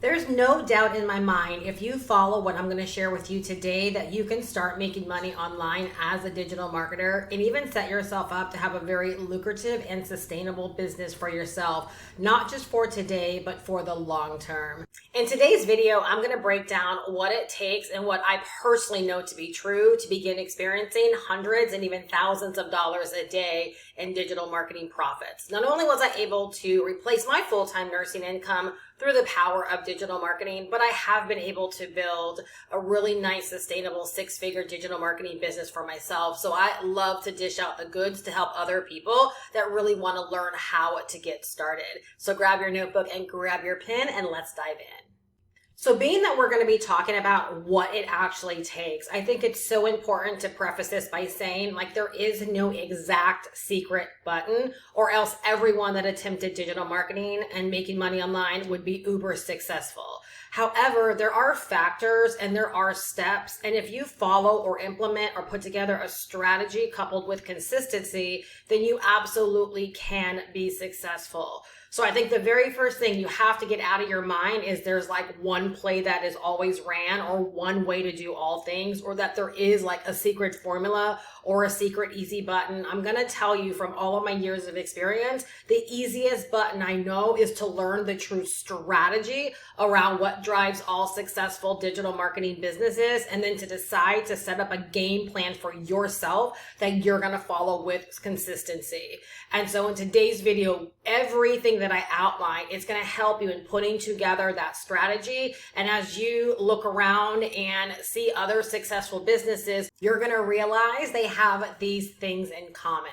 There's no doubt in my mind, if you follow what I'm going to share with you today, that you can start making money online as a digital marketer and even set yourself up to have a very lucrative and sustainable business for yourself, not just for today, but for the long term. In today's video, I'm going to break down what it takes and what I personally know to be true to begin experiencing hundreds and even thousands of dollars a day in digital marketing profits. Not only was I able to replace my full-time nursing income through the power of digital marketing, but I have been able to build a really nice, sustainable six-figure digital marketing business for myself. So I love to dish out the goods to help other people that really want to learn how to get started. So grab your notebook and grab your pen and let's dive in. So being that we're going to be talking about what it actually takes, I think it's so important to preface this by saying, like, there is no exact secret button, or else everyone that attempted digital marketing and making money online would be uber successful. However, there are factors and there are steps, and if you follow or implement or put together a strategy coupled with consistency, then you absolutely can be successful. So I think the very first thing you have to get out of your mind is there's like one play that is always ran, or one way to do all things, or that there is like a secret formula or a secret easy button. I'm going to tell you from all of my years of experience, the easiest button I know is to learn the true strategy around what drives all successful digital marketing businesses, and then to decide to set up a game plan for yourself that you're going to follow with consistency. And so in today's video, everything that I outline is going to help you in putting together that strategy. And as you look around and see other successful businesses, you're going to realize they have these things in common.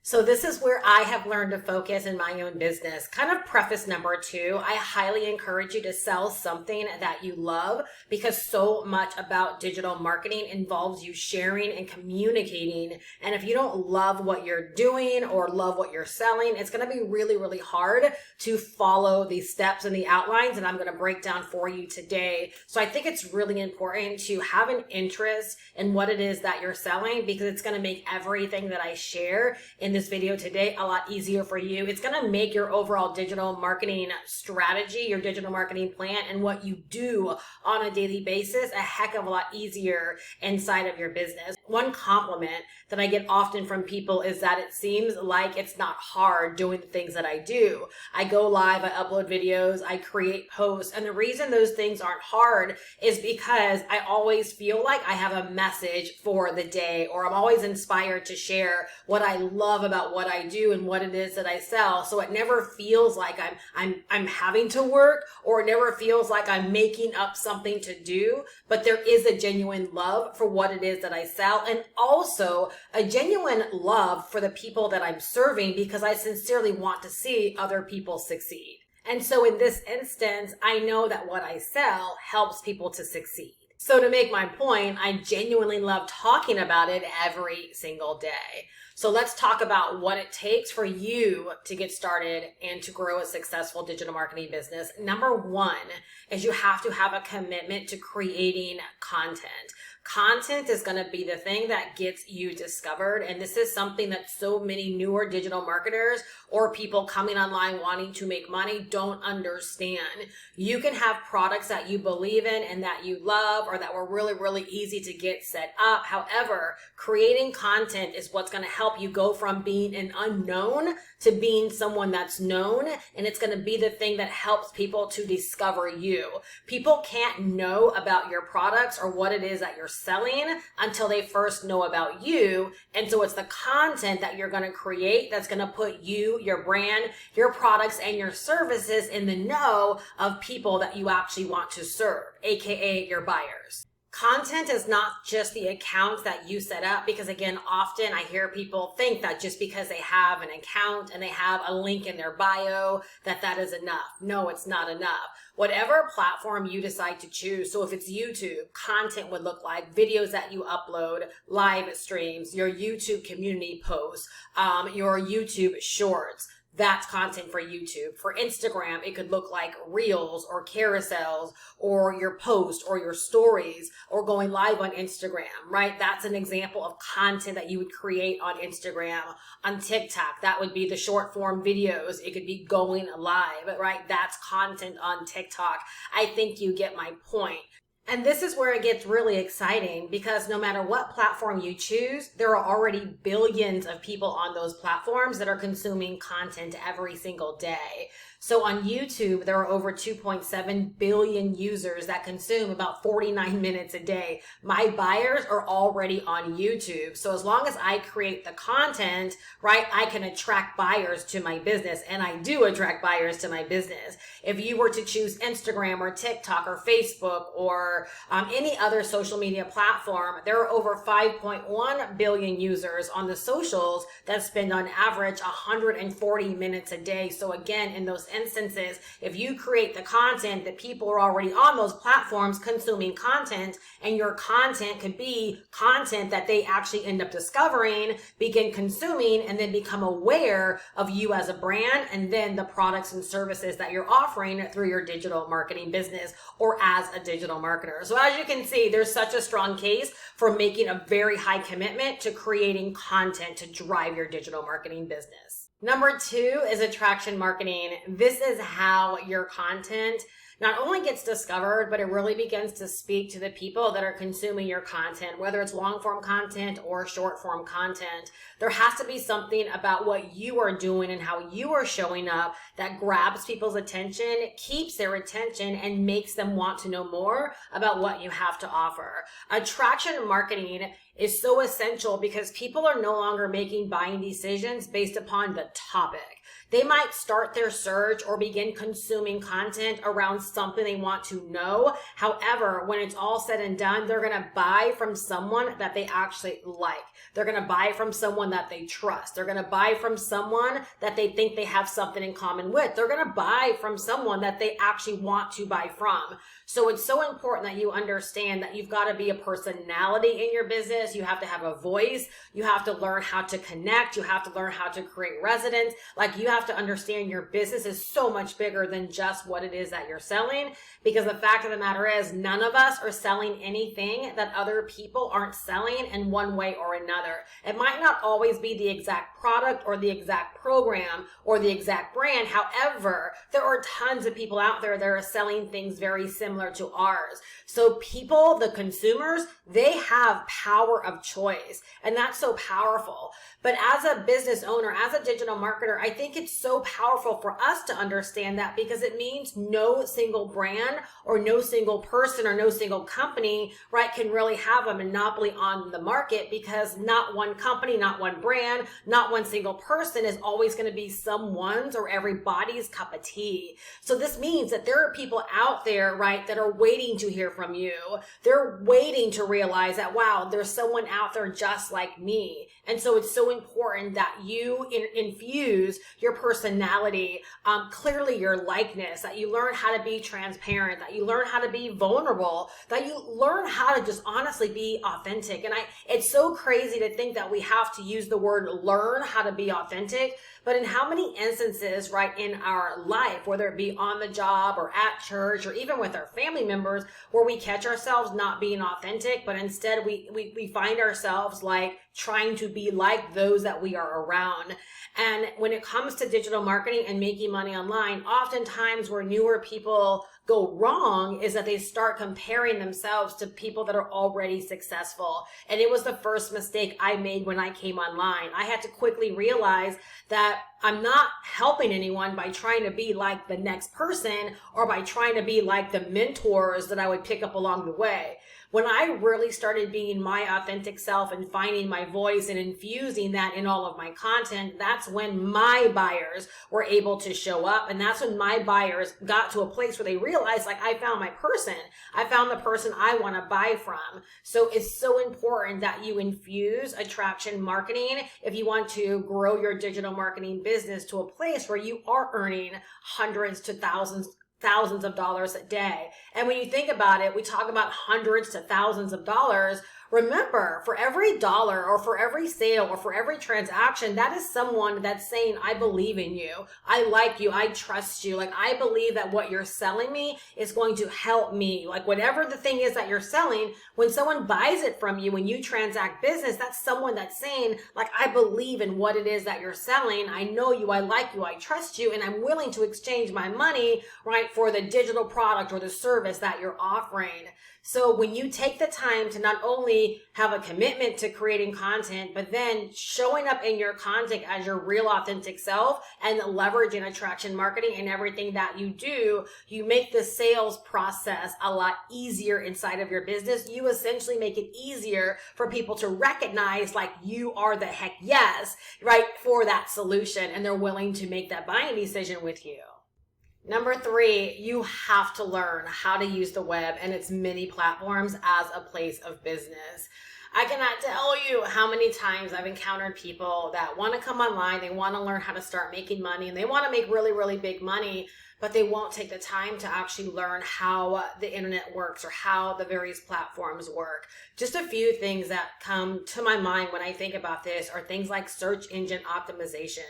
So this is where I have learned to focus in my own business. Kind of preface number 2, I highly encourage you to sell something that you love, because so much about digital marketing involves you sharing and communicating. And if you don't love what you're doing or love what you're selling, it's going to be really, really hard to follow the steps and the outlines that I'm going to break down for you today. So I think it's really important to have an interest in what it is that you're selling, because it's going to make everything that I share in this video today a lot easier for you. It's going to make your overall digital marketing strategy, your digital marketing plan, and what you do on a daily basis a heck of a lot easier inside of your business. One compliment that I get often from people is that it seems like it's not hard doing the things that I do. I go live, I upload videos, I create posts, and the reason those things aren't hard is because I always feel like I have a message for the day, or I'm always inspired to share what I love about what I do and what it is that I sell. So it never feels like I'm having to work, or it never feels like I'm making up something to do, but there is a genuine love for what it is that I sell, and also a genuine love for the people that I'm serving, because I sincerely want to see other people succeed. And so in this instance, I know that what I sell helps people to succeed. So to make my point, I genuinely love talking about it every single day. So let's talk about what it takes for you to get started and to grow a successful digital marketing business. Number 1 is you have to have a commitment to creating content. Content is going to be the thing that gets you discovered. And this is something that so many newer digital marketers or people coming online wanting to make money don't understand. You can have products that you believe in and that you love, or that were really, really easy to get set up. However, creating content is what's going to help you go from being an unknown to being someone that's known. And it's going to be the thing that helps people to discover you. People can't know about your products or what it is that you're selling until they first know about you. And so it's the content that you're going to create that's going to put you, your brand, your products, and your services in the know of people that you actually want to serve, aka your buyers. Content is not just the accounts that you set up, because again, often I hear people think that just because they have an account and they have a link in their bio, that is enough. No, it's not enough. Whatever platform you decide to choose, so if it's YouTube, content would look like videos that you upload, live streams, your YouTube community posts, your YouTube shorts, That's content for YouTube. For Instagram, it could look like reels or carousels or your post or your stories or going live on Instagram, right? That's an example of content that you would create on Instagram. On TikTok, that would be the short form videos. It could be going live, right? That's content on TikTok. I think you get my point. And this is where it gets really exciting, because no matter what platform you choose, there are already billions of people on those platforms that are consuming content every single day. So on YouTube, there are over 2.7 billion users that consume about 49 minutes a day. My buyers are already on YouTube. So as long as I create the content, right, I can attract buyers to my business, and I do attract buyers to my business. If you were to choose Instagram or TikTok or Facebook or any other social media platform, there are over 5.1 billion users on the socials that spend on average 140 minutes a day. So again, in those instances, if you create the content that people are already on those platforms consuming content, and your content could be content that they actually end up discovering, begin consuming, and then become aware of you as a brand, and then the products and services that you're offering through your digital marketing business or as a digital marketer. So as you can see, there's such a strong case for making a very high commitment to creating content to drive your digital marketing business. Number 2 is attraction marketing. This is how your content not only gets discovered, but it really begins to speak to the people that are consuming your content, whether it's long form content or short form content. There has to be something about what you are doing and how you are showing up that grabs people's attention, keeps their attention, and makes them want to know more about what you have to offer. Attraction marketing is so essential because people are no longer making buying decisions based upon the topic. They might start their search or begin consuming content around something they want to know. However, when it's all said and done, they're going to buy from someone that they actually like. They're going to buy from someone that they trust. They're going to buy from someone that they think they have something in common with. They're going to buy from someone that they actually want to buy from. So it's so important that you understand that you've got to be a personality in your business. You have to have a voice. You have to learn how to connect. You have to learn how to create resonance. Like, you have to understand your business is so much bigger than just what it is that you're selling, because the fact of the matter is none of us are selling anything that other people aren't selling in one way or another. It might not always be the exact product or the exact program or the exact brand. However, there are tons of people out there that are selling things very similar to ours. So people, the consumers, they have power of choice, and that's so powerful. But as a business owner, as a digital marketer, I think it's so powerful for us to understand that, because it means no single brand or no single person or no single company, right, can really have a monopoly on the market, because not one company, not one brand, not one single person is always going to be someone's or everybody's cup of tea. So this means that there are people out there, right, that are waiting to hear from you. They're waiting to realize that, wow, there's someone out there just like me. And so it's so important that you infuse your personality, clearly your likeness, that you learn how to be transparent, that you learn how to be vulnerable, that you learn how to just honestly be authentic. And it's so crazy to think that we have to use the word learn how to be authentic, but in how many instances, right, in our life, whether it be on the job or at church or even with our family members, where we catch ourselves not being authentic, but instead we find ourselves like trying to be like those that we are around. And when it comes to digital marketing and making money online, oftentimes where newer people go wrong is that they start comparing themselves to people that are already successful. And it was the first mistake I made when I came online. I had to quickly realize that I'm not helping anyone by trying to be like the next person or by trying to be like the mentors that I would pick up along the way. When I really started being my authentic self and finding my voice and infusing that in all of my content, that's when my buyers were able to show up. And that's when my buyers got to a place where they realized, like, I found my person. I found the person I want to buy from. So it's so important that you infuse attraction marketing if you want to grow your digital marketing business to a place where you are earning hundreds to thousands of dollars a day. And when you think about it, we talk about hundreds to thousands of dollars, Remember, for every dollar or for every sale or for every transaction, that is someone that's saying, I believe in you. I like you. I trust you. Like, I believe that what you're selling me is going to help me. Like, whatever the thing is that you're selling, when someone buys it from you, when you transact business, that's someone that's saying, like, I believe in what it is that you're selling. I know you. I like you. I trust you. And I'm willing to exchange my money, right, for the digital product or the service that you're offering. So when you take the time to not only have a commitment to creating content, but then showing up in your content as your real authentic self and leveraging attraction marketing and everything that you do, you make the sales process a lot easier inside of your business. You essentially make it easier for people to recognize like you are the heck yes, right, for that solution, and they're willing to make that buying decision with you. Number 3, you have to learn how to use the web and its many platforms as a place of business. I cannot tell you how many times I've encountered people that want to come online, they want to learn how to start making money, and they want to make really, really big money, but they won't take the time to actually learn how the internet works or how the various platforms work. Just a few things that come to my mind when I think about this are things like search engine optimization.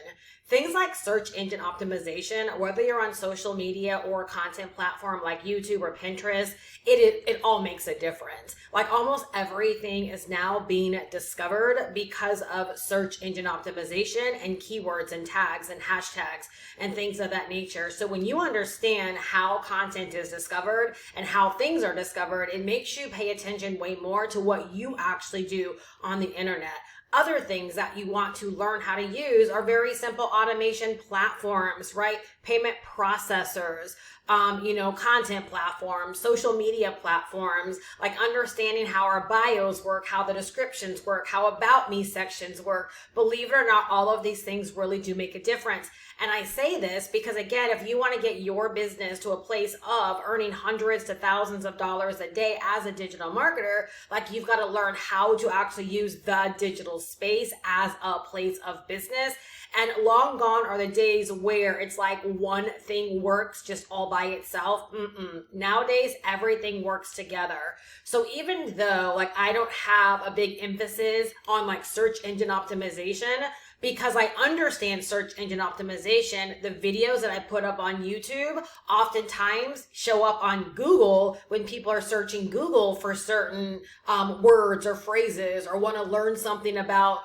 Things like search engine optimization, whether you're on social media or a content platform like YouTube or Pinterest, it all makes a difference. Like almost everything is now being discovered because of search engine optimization and keywords and tags and hashtags and things of that nature. So when you understand how content is discovered and how things are discovered, it makes you pay attention way more to what you actually do on the internet. Other things that you want to learn how to use are very simple automation platforms, right? Payment processors, content platforms, social media platforms, like understanding how our bios work, how the descriptions work, how about me sections work. Believe it or not, all of these things really do make a difference. And I say this because, again, if you want to get your business to a place of earning hundreds to thousands of dollars a day as a digital marketer, like you've got to learn how to actually use the digital space as a place of business. And long gone are the days where it's like one thing works just all by itself. Nowadays, everything works together. So even though like I don't have a big emphasis on like search engine optimization, because I understand search engine optimization, the videos that I put up on YouTube oftentimes show up on Google when people are searching Google for certain words or phrases or want to learn something about,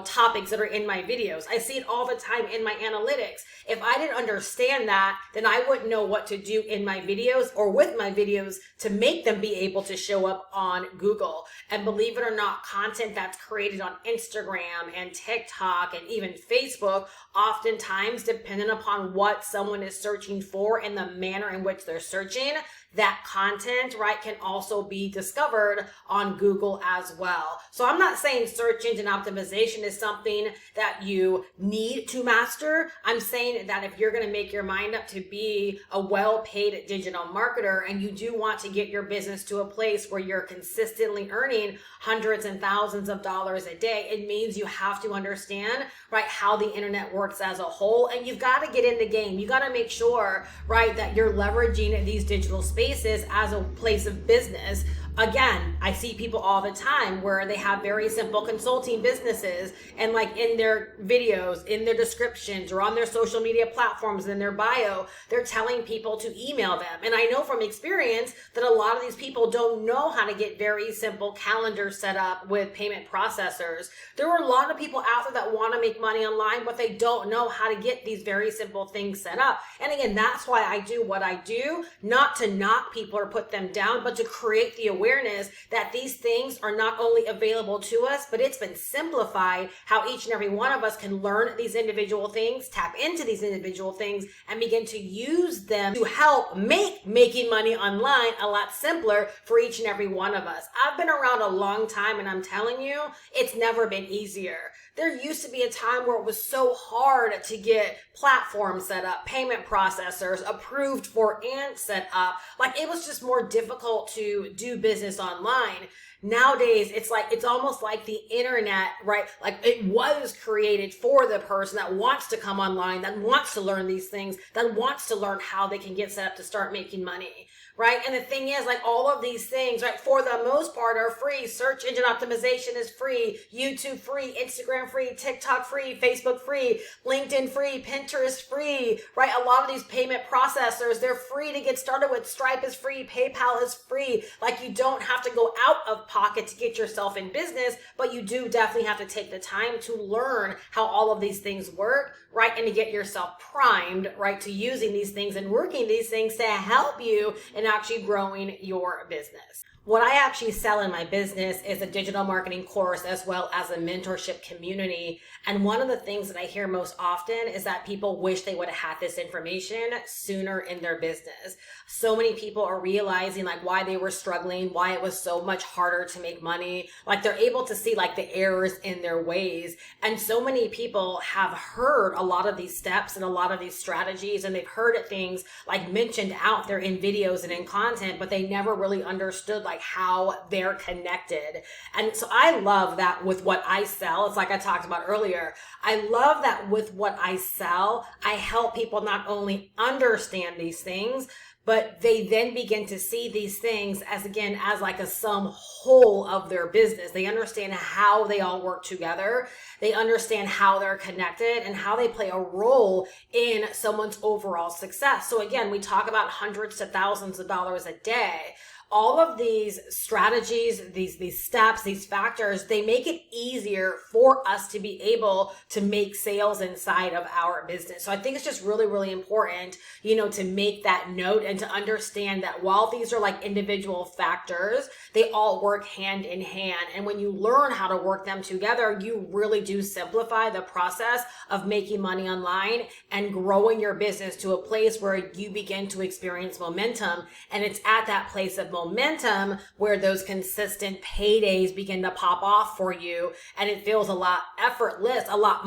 topics that are in my videos. I see it all the time in my analytics. If I didn't understand that, then I wouldn't know what to do in my videos or with my videos to make them be able to show up on Google. And believe it or not, content that's created on Instagram and TikTok and even Facebook, oftentimes depending upon what someone is searching for and the manner in which they're searching, that content, right, can also be discovered on Google as well. So I'm not saying search engine optimization is something that you need to master. I'm saying that if you're going to make your mind up to be a well-paid digital marketer and you do want to get your business to a place where you're consistently earning hundreds and thousands of dollars a day, it means you have to understand, right, how the internet works as a whole. And you've got to get in the game. You got to make sure, right, that you're leveraging these digital spaces as a place of business. Again, I see people all the time where they have very simple consulting businesses and like in their videos, in their descriptions or on their social media platforms, in their bio, they're telling people to email them. And I know from experience that a lot of these people don't know how to get very simple calendars set up with payment processors. There are a lot of people out there that want to make money online, but they don't know how to get these very simple things set up. And again, that's why I do what I do, not to knock people or put them down, but to create the awareness that these things are not only available to us, but it's been simplified how each and every one of us can learn these individual things, tap into these individual things, and begin to use them to help make making money online a lot simpler for each and every one of us. I've been around a long time, and I'm telling you, it's never been easier. There used to be a time where it was so hard to get platforms set up, payment processors approved for and set up. Like it was just more difficult to do business online. Nowadays, it's almost like the internet, right? Like it was created for the person that wants to come online, that wants to learn these things, that wants to learn how they can get set up to start making money. Right. And the thing is, like all of these things, right, for the most part are free. Search engine optimization is free, YouTube free, Instagram free, TikTok free, Facebook free, LinkedIn free, Pinterest free, right? A lot of these payment processors, they're free to get started with. Stripe is free, PayPal is free. Like you don't have to go out of pocket to get yourself in business, but you do definitely have to take the time to learn how all of these things work, right? And to get yourself primed, right, to using these things and working these things to help you in actually growing your business. What I actually sell in my business is a digital marketing course as well as a mentorship community. And one of the things that I hear most often is that people wish they would have had this information sooner in their business. So many people are realizing like why they were struggling, why it was so much harder to make money. Like they're able to see like the errors in their ways. And so many people have heard a lot of these steps and a lot of these strategies, and they've heard it things like mentioned out there in videos and in content, but they never really understood like how they're connected. And so I love that with what I sell. It's like I talked about earlier. I love that with what I sell, I help people not only understand these things, but they then begin to see these things as, again, as like a sum whole of their business. They understand how they all work together. They understand how they're connected and how they play a role in someone's overall success. So again, we talk about hundreds to thousands of dollars a day. All of these strategies, these steps, these factors, they make it easier for us to be able to make sales inside of our business. So I think it's just really, really important, to make that note and to understand that while these are like individual factors, they all work hand in hand. And when you learn how to work them together, you really do simplify the process of making money online and growing your business to a place where you begin to experience momentum. And it's at that place of momentum where those consistent paydays begin to pop off for you, and it feels a lot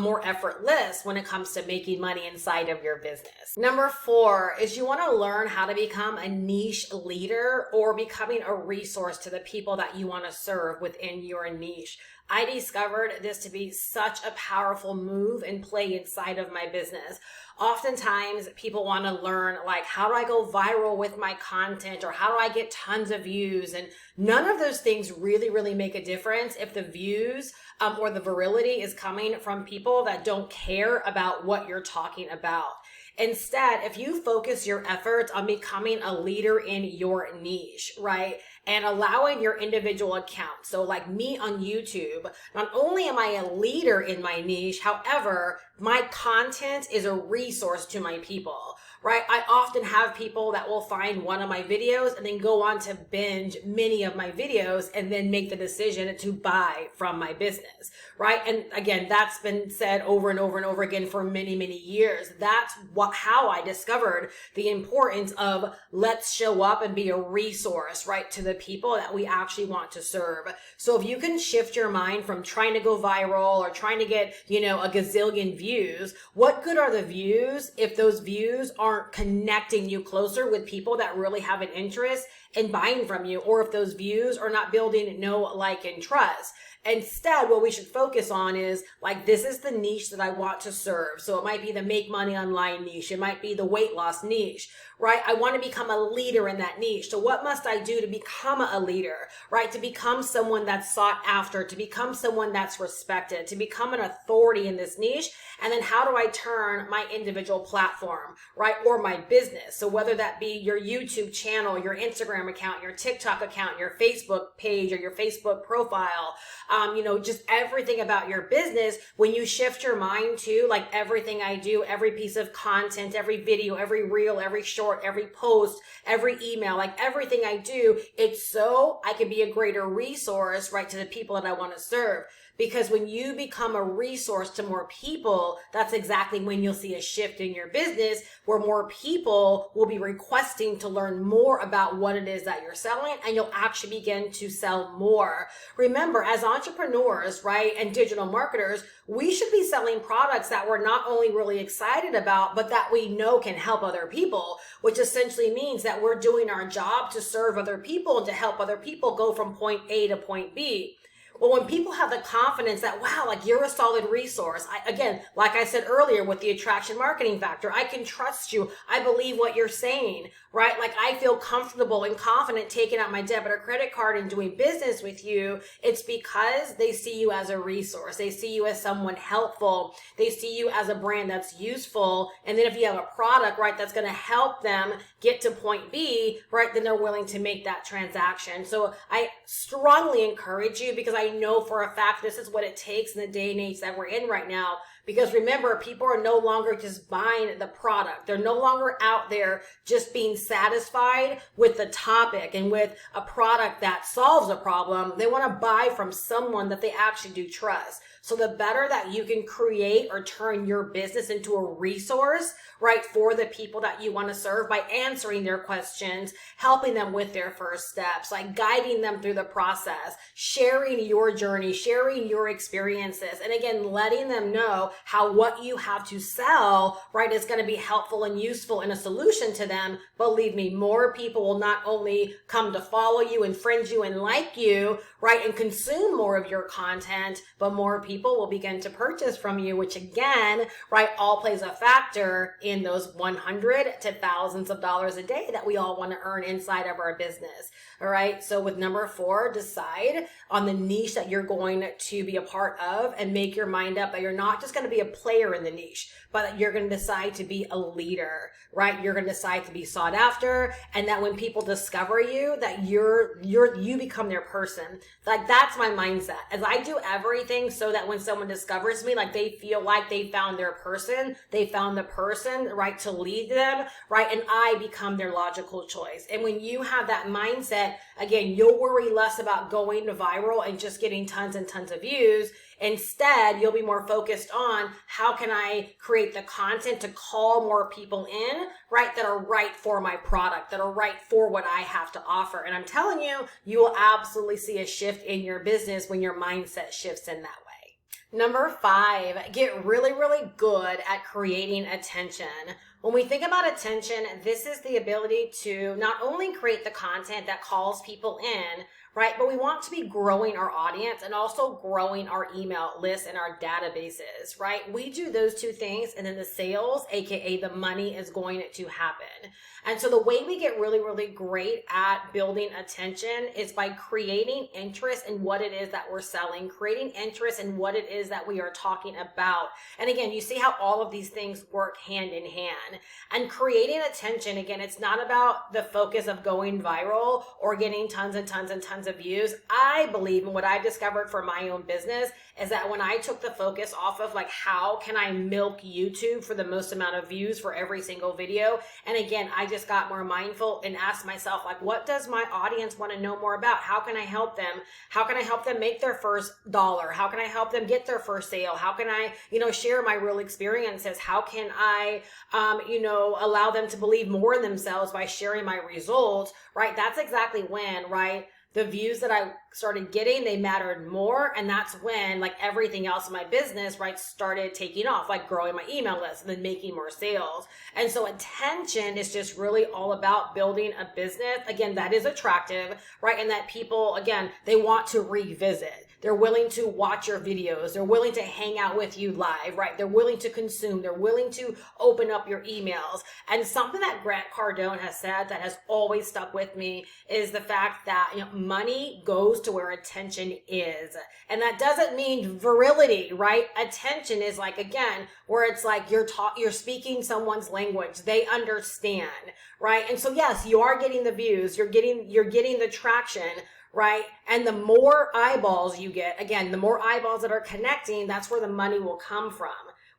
more effortless when it comes to making money inside of your business. Number 4 is you want to learn how to become a niche leader or becoming a resource to the people that you want to serve within your niche. I discovered this to be such a powerful move and play inside of my business. Oftentimes people want to learn like, how do I go viral with my content, or how do I get tons of views? And none of those things really, really make a difference if the views or the virility is coming from people that don't care about what you're talking about. Instead, if you focus your efforts on becoming a leader in your niche, right, and allowing your individual account, so like me on YouTube, not only am I a leader in my niche, however, my content is a resource to my people. Right? I often have people that will find one of my videos and then go on to binge many of my videos and then make the decision to buy from my business, right? And again, that's been said over and over and over again for many, many years. That's how I discovered the importance of let's show up and be a resource, right, to the people that we actually want to serve. So if you can shift your mind from trying to go viral or trying to get, a gazillion views, what good are the views if those views aren't connecting you closer with people that really have an interest in buying from you, or if those views are not building know, like, and trust? Instead, what we should focus on is like, this is the niche that I want to serve. So it might be the make money online niche. It might be the weight loss niche, right? I want to become a leader in that niche. So what must I do to become a leader, right? To become someone that's sought after, to become someone that's respected, to become an authority in this niche. And then how do I turn my individual platform, right? Or my business. So whether that be your YouTube channel, your Instagram account, your TikTok account, your Facebook page, or your Facebook profile, just everything about your business, when you shift your mind to like everything I do, every piece of content, every video, every reel, every short, every post, every email, like everything I do, it's so I can be a greater resource, right, to the people that I want to serve. because when you become a resource to more people, that's exactly when you'll see a shift in your business where more people will be requesting to learn more about what it is that you're selling, and you'll actually begin to sell more. Remember, as entrepreneurs, right, and digital marketers, we should be selling products that we're not only really excited about, but that we know can help other people, which essentially means that we're doing our job to serve other people and to help other people go from point A to point B. Well, when people have the confidence that, wow, like you're a solid resource. Again, like I said earlier with the attraction marketing factor, I can trust you. I believe what you're saying, right? Like I feel comfortable and confident taking out my debit or credit card and doing business with you. It's because they see you as a resource. They see you as someone helpful. They see you as a brand that's useful. And then if you have a product, right, that's going to help them get to point B, right, then they're willing to make that transaction. So I strongly encourage you, because I know for a fact this is what it takes in the day and age that we're in right now. Because remember, people are no longer just buying the product. They're no longer out there just being satisfied with the topic and with a product that solves a problem. They want to buy from someone that they actually do trust. So the better that you can create or turn your business into a resource, right, for the people that you want to serve by answering their questions, helping them with their first steps, like guiding them through the process, sharing your journey, sharing your experiences, and again, letting them know how what you have to sell, right, is going to be helpful and useful in a solution to them. Believe me, more people will not only come to follow you and friend you and like you, right, and consume more of your content, but more people will begin to purchase from you, which again, right, all plays a factor in those 100 to thousands of dollars a day that we all want to earn inside of our business. All right. So with number 4, decide on the niche that you're going to be a part of and make your mind up that you're not just going to be a player in the niche, but that you're going to decide to be a leader, right? You're going to decide to be sought after, and that when people discover you, that you become their person. Like that's my mindset. As I do everything so that when someone discovers me, like they feel like they found their person, they found the person, right, to lead them, right? And I become their logical choice. And when you have that mindset, again, you'll worry less about going viral and just getting tons and tons of views. Instead, you'll be more focused on how can I create the content to call more people in, right, that are right for my product, that are right for what I have to offer. And I'm telling you, you will absolutely see a shift in your business when your mindset shifts in that way. Number 5, get really, really good at creating attention. When we think about attention, this is the ability to not only create the content that calls people in, right, but we want to be growing our audience and also growing our email lists and our databases, right? We do those two things, and then the sales, aka the money, is going to happen. And so the way we get really, really great at building attention is by creating interest in what it is that we're selling, creating interest in what it is that we are talking about. And again, you see how all of these things work hand in hand. And creating attention, again, it's not about the focus of going viral or getting tons and tons and tons of views. I believe, and what I've discovered for my own business, is that when I took the focus off of like, how can I milk YouTube for the most amount of views for every single video? And again, I just got more mindful and asked myself, like, what does my audience want to know more about? How can I help them? How can I help them make their first dollar? How can I help them get their first sale? How can I, share my real experiences? How can I, allow them to believe more in themselves by sharing my results, right? That's exactly when, right, the views that I started getting, they mattered more. And that's when, like, everything else in my business, right, started taking off, like growing my email list and then making more sales. And so attention is just really all about building a business, again, that is attractive, right? And that people, again, they want to revisit. They're willing to watch your videos. They're willing to hang out with you live, right? They're willing to consume. They're willing to open up your emails. And something that Grant Cardone has said that has always stuck with me is the fact that money goes to where attention is. And that doesn't mean virility, right? Attention is like, again, where it's like you're speaking someone's language. They understand, right? And so yes, you are getting the views. You're getting the traction, right? And the more eyeballs you get, again, the more eyeballs that are connecting, that's where the money will come from.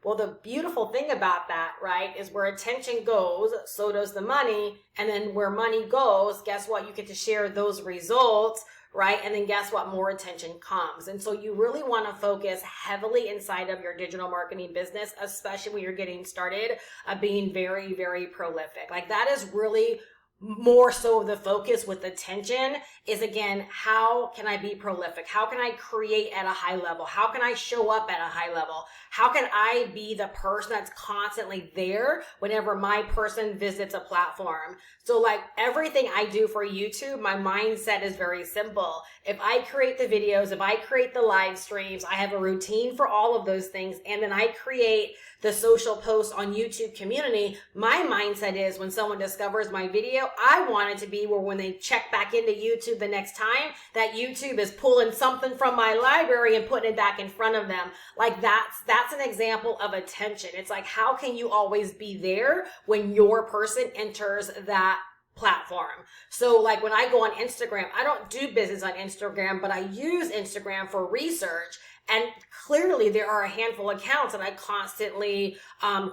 Well, the beautiful thing about that, right, is where attention goes, so does the money. And then where money goes, guess what? You get to share those results, right? And then guess what? More attention comes. And so you really want to focus heavily inside of your digital marketing business, especially when you're getting started, being very, very prolific. Like that is really more so the focus with attention is, again, how can I be prolific? How can I create at a high level? How can I show up at a high level? How can I be the person that's constantly there whenever my person visits a platform? So like everything I do for YouTube, my mindset is very simple. If I create the videos, if I create the live streams, I have a routine for all of those things. And then I create the social posts on YouTube community. My mindset is when someone discovers my video, I want it to be where when they check back into YouTube the next time, that YouTube is pulling something from my library and putting it back in front of them. Like that's an example of attention. It's like, how can you always be there when your person enters that platform? So like when I go on Instagram, I don't do business on Instagram, but I use Instagram for research. And clearly there are a handful of accounts that I constantly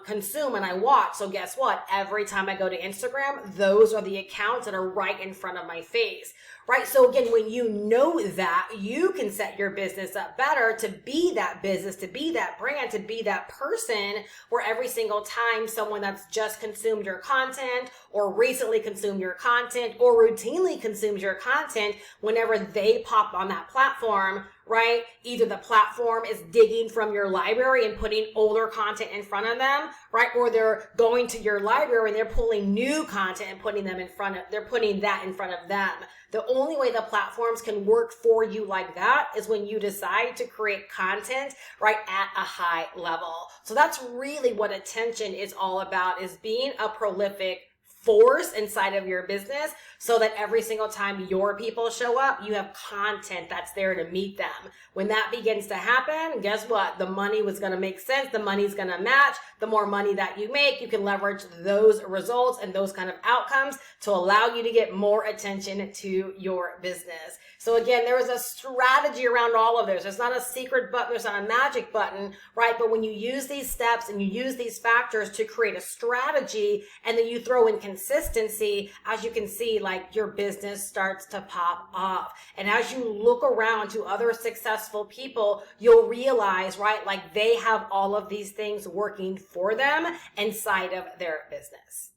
consume and I watch. So guess what? Every time I go to Instagram, those are the accounts that are right in front of my face. Right? So again, when you know that, you can set your business up better to be that business, to be that brand, to be that person where every single time someone that's just consumed your content or recently consumed your content or routinely consumes your content, whenever they pop on that platform, right? Either the platform is digging from your library and putting older content in front of them, right? Or they're going to your library and they're pulling new content and putting that in front of them. The only way the platforms can work for you like that is when you decide to create content right at a high level. So that's really what attention is all about, is being a prolific force inside of your business so that every single time your people show up, you have content that's there to meet them. When that begins to happen, guess what? The money was going to make sense. The money's going to match. The more money that you make, you can leverage those results and those kind of outcomes to allow you to get more attention to your business. So again, there is a strategy around all of this. There's not a secret button. There's not a magic button, right? But when you use these steps and you use these factors to create a strategy, and then you throw in consistency, as you can see, like your business starts to pop off. And as you look around to other successful people, you'll realize, right, like they have all of these things working for them inside of their business.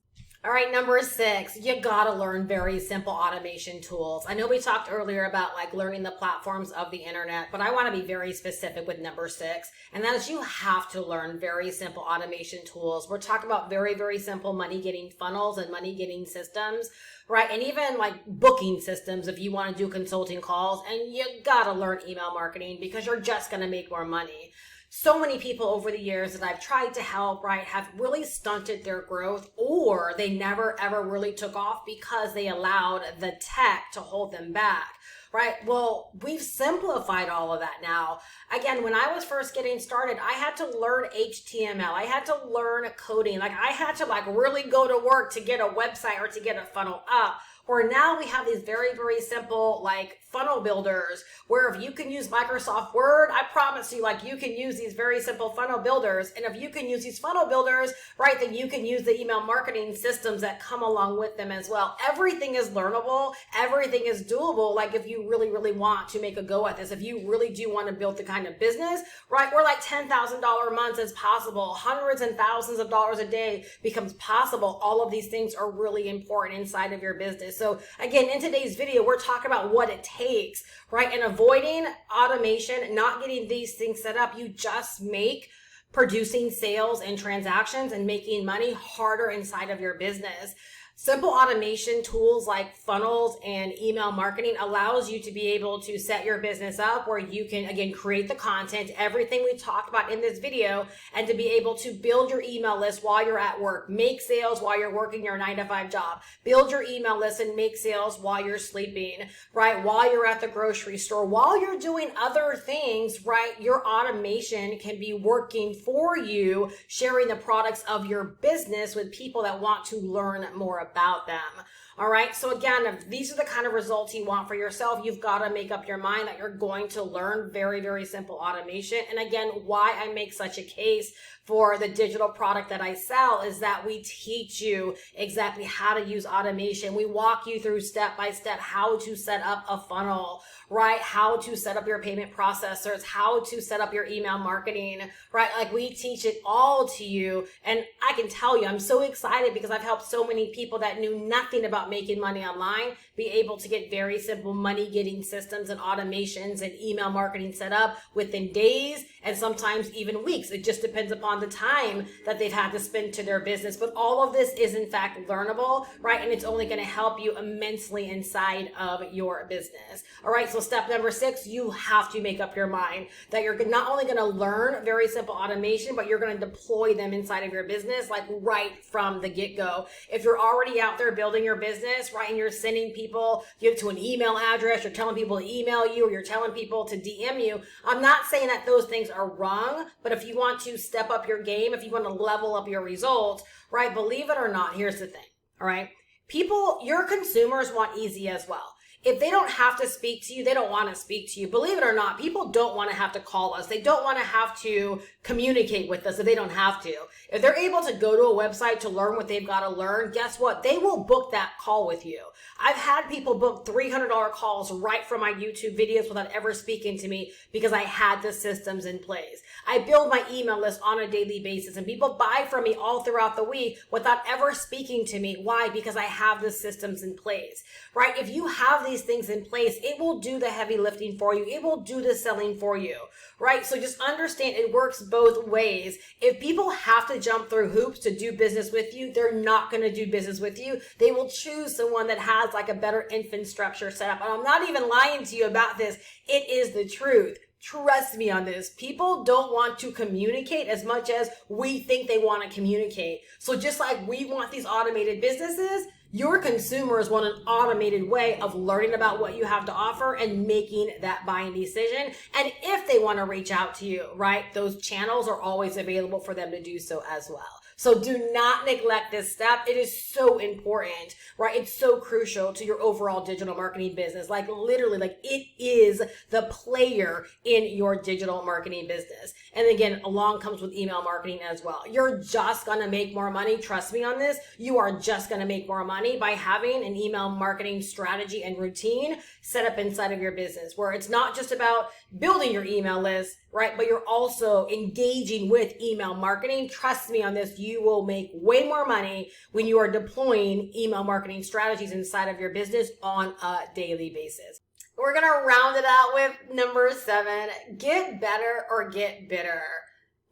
All right, number 6, you gotta learn very simple automation tools. I know we talked earlier about like learning the platforms of the internet, but I wanna be very specific with number 6, and that is you have to learn very simple automation tools. We're talking about very, very simple money getting funnels and money getting systems, right? And even like booking systems if you wanna do consulting calls, and you gotta learn email marketing because you're just gonna make more money. So many people over the years that I've tried to help, right, have really stunted their growth, or they never ever really took off because they allowed the tech to hold them back, right? Well, we've simplified all of that now. Again, when I was first getting started, I had to learn HTML. I had to learn coding. Like I had to like really go to work to get a website or to get a funnel up. Where now we have these very, very simple like funnel builders where if you can use Microsoft Word, I promise you, like you can use these very simple funnel builders. And if you can use these funnel builders, right, then you can use the email marketing systems that come along with them as well. Everything is learnable. Everything is doable. Like if you really, really want to make a go at this, if you really do want to build the kind of business, right, where like $10,000 months is possible, hundreds and thousands of dollars a day becomes possible. All of these things are really important inside of your business. So again, in today's video, we're talking about what it takes, right? And avoiding automation, not getting these things set up. You just make producing sales and transactions and making money harder inside of your business. Simple automation tools like funnels and email marketing allows you to be able to set your business up where you can, again, create the content, everything we talked about in this video, and to be able to build your email list while you're at work, make sales while you're working your 9-to-5 job, build your email list and make sales while you're sleeping, right? While you're at the grocery store, while you're doing other things, right? Your automation can be working for you, sharing the products of your business with people that want to learn more about them. All right. So again, if these are the kind of results you want for yourself, you've got to make up your mind that you're going to learn very, very simple automation. And again, why I make such a case for the digital product that I sell is that we teach you exactly how to use automation. We walk you through step by step how to set up a funnel, right? How to set up your payment processors, how to set up your email marketing, right? Like we teach it all to you. And I can tell you, I'm so excited because I've helped so many people that knew nothing about making money online be able to get very simple money getting systems and automations and email marketing set up within days and sometimes even weeks. It just depends upon the time that they've had to spend to their business. But all of this is in fact learnable, right? And it's only going to help you immensely inside of your business. All right. So step number 6, you have to make up your mind that you're not only going to learn very simple automation, but you're going to deploy them inside of your business, like right from the get-go. If you're already out there building your business, right, and you're sending people to an email address, you're telling people to email you, or you're telling people to DM you, I'm not saying that those things are wrong, but if you want to step up your game, if you want to level up your results, right, believe it or not, here's the thing, all right? People, your consumers want easy as well. If they don't have to speak to you, they don't want to speak to you. Believe it or not, people don't want to have to call us. They don't want to have to communicate with us if they don't have to. If they're able to go to a website to learn what they've got to learn, guess what? They will book that call with you. I've had people book $300 calls right from my YouTube videos without ever speaking to me because I had the systems in place. I build my email list on a daily basis and people buy from me all throughout the week without ever speaking to me. Why? Because I have the systems in place, right? If you have these things in place, it will do the heavy lifting for you. It will do the selling for you, right? So just understand it works both ways. If people have to jump through hoops to do business with you, they're not going to do business with you. They will choose someone that has like a better infrastructure set up. And I'm not even lying to you about this. It is the truth. Trust me on this. People don't want to communicate as much as we think they want to communicate. So just like we want these automated businesses, your consumers want an automated way of learning about what you have to offer and making that buying decision. And if they want to reach out to you, right, those channels are always available for them to do so as well. So do not neglect this step. It is so important, right? It's so crucial to your overall digital marketing business. Like literally, like it is the player in your digital marketing business. And again, along comes with email marketing as well. You're just going to make more money. Trust me on this. You are just going to make more money by having an email marketing strategy and routine set up inside of your business where it's not just about building your email list, right? But you're also engaging with email marketing. Trust me on this. You will make way more money when you are deploying email marketing strategies inside of your business on a daily basis. We're going to round it out with number 7, get better or get bitter.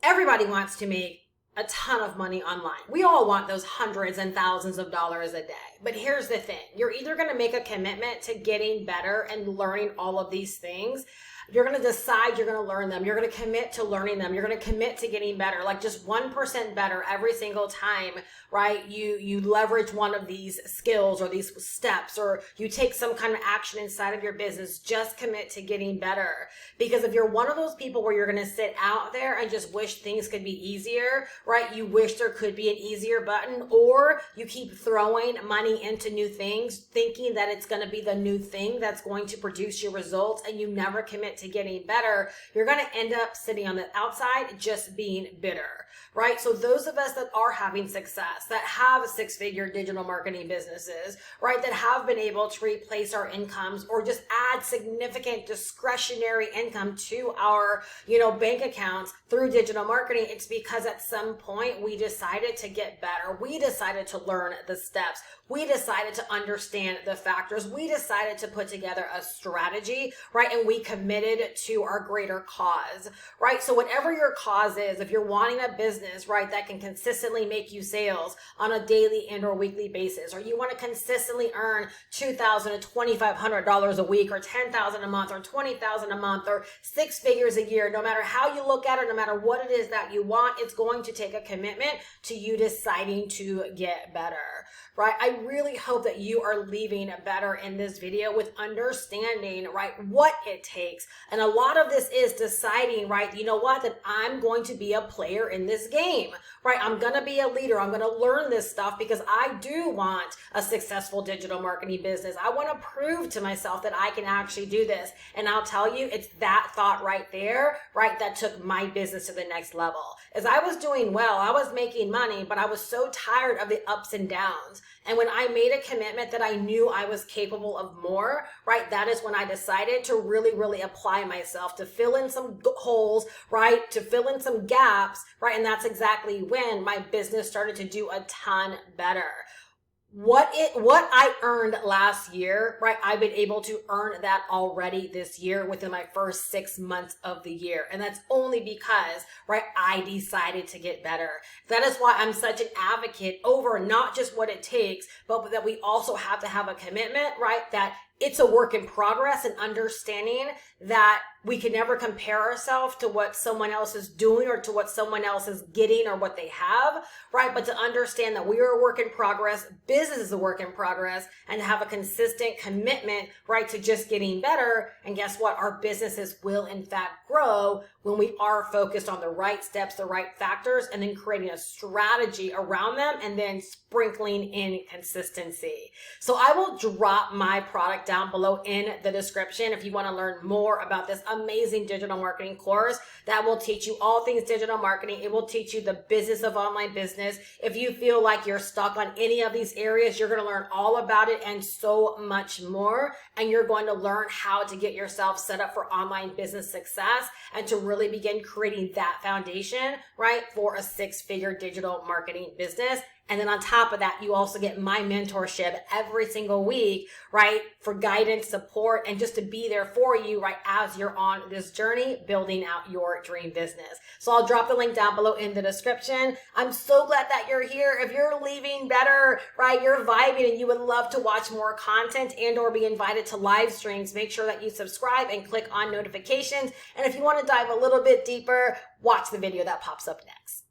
Everybody wants to make a ton of money online. We all want those hundreds and thousands of dollars a day. But here's the thing. You're either going to make a commitment to getting better and learning all of these things. You're going to decide you're going to learn them. You're going to commit to learning them. You're going to commit to getting better, like just 1% better every single time, right? You leverage one of these skills or these steps, or you take some kind of action inside of your business. Just commit to getting better. Because if you're one of those people where you're going to sit out there and just wish things could be easier, right? You wish there could be an easier button, or you keep throwing money into new things, thinking that it's going to be the new thing that's going to produce your results, and you never commit to getting better, you're going to end up sitting on the outside just being bitter, right? So those of us that are having success, that have 6-figure digital marketing businesses, right, that have been able to replace our incomes or just add significant discretionary income to our, bank accounts through digital marketing, it's because at some point we decided to get better. We decided to learn the steps. We decided to understand the factors. We decided to put together a strategy, right? And we committed to our greater cause, right? So whatever your cause is, if you're wanting a business, right, that can consistently make you sales on a daily and or weekly basis, or you want to consistently earn $2,000 to $2,500 a week, or $10,000 a month, or $20,000 a month, or 6 figures a year, no matter how you look at it, no matter what it is that you want, it's going to take a commitment to you deciding to get better, right? I really hope that you are leaving better in this video with understanding, right, what it takes, And a lot of this is deciding, right, you know what, that I'm going to be a player in this game, right? I'm going to be a leader. I'm going to learn this stuff because I do want a successful digital marketing business. I want to prove to myself that I can actually do this. And I'll tell you, it's that thought right there, right, that took my business to the next level. As I was doing well, I was making money, but I was so tired of the ups and downs. And when I made a commitment that I knew I was capable of more, right, that is when I decided to really, really apply myself, to fill in some holes, right, to fill in some gaps, right, and that's exactly when my business started to do a ton better. What I earned last year, right, I've been able to earn that already this year within my first 6 months of the year. And that's only because, right, I decided to get better. That is why I'm such an advocate over not just what it takes, but that we also have to have a commitment, right, that it's a work in progress, and understanding that we can never compare ourselves to what someone else is doing or to what someone else is getting or what they have, right? But to understand that we are a work in progress, business is a work in progress, and to have a consistent commitment, right, to just getting better. And guess what? Our businesses will in fact grow when we are focused on the right steps, the right factors, and then creating a strategy around them and then sprinkling in consistency. So I will drop my product down below in the description if you want to learn more about this amazing digital marketing course that will teach you all things digital marketing. It will teach you the business of online business. If you feel like you're stuck on any of these areas, you're going to learn all about it and so much more. And you're going to learn how to get yourself set up for online business success and to really begin creating that foundation, right, for a 6-figure digital marketing business. And then on top of that, you also get my mentorship every single week, right, for guidance, support, and just to be there for you, right, as you're on this journey building out your dream business. So I'll drop the link down below in the description. I'm so glad that you're here. If you're leaving better, right, you're vibing and you would love to watch more content and or be invited to live streams, make sure that you subscribe and click on notifications. And if you want to dive a little bit deeper, watch the video that pops up next.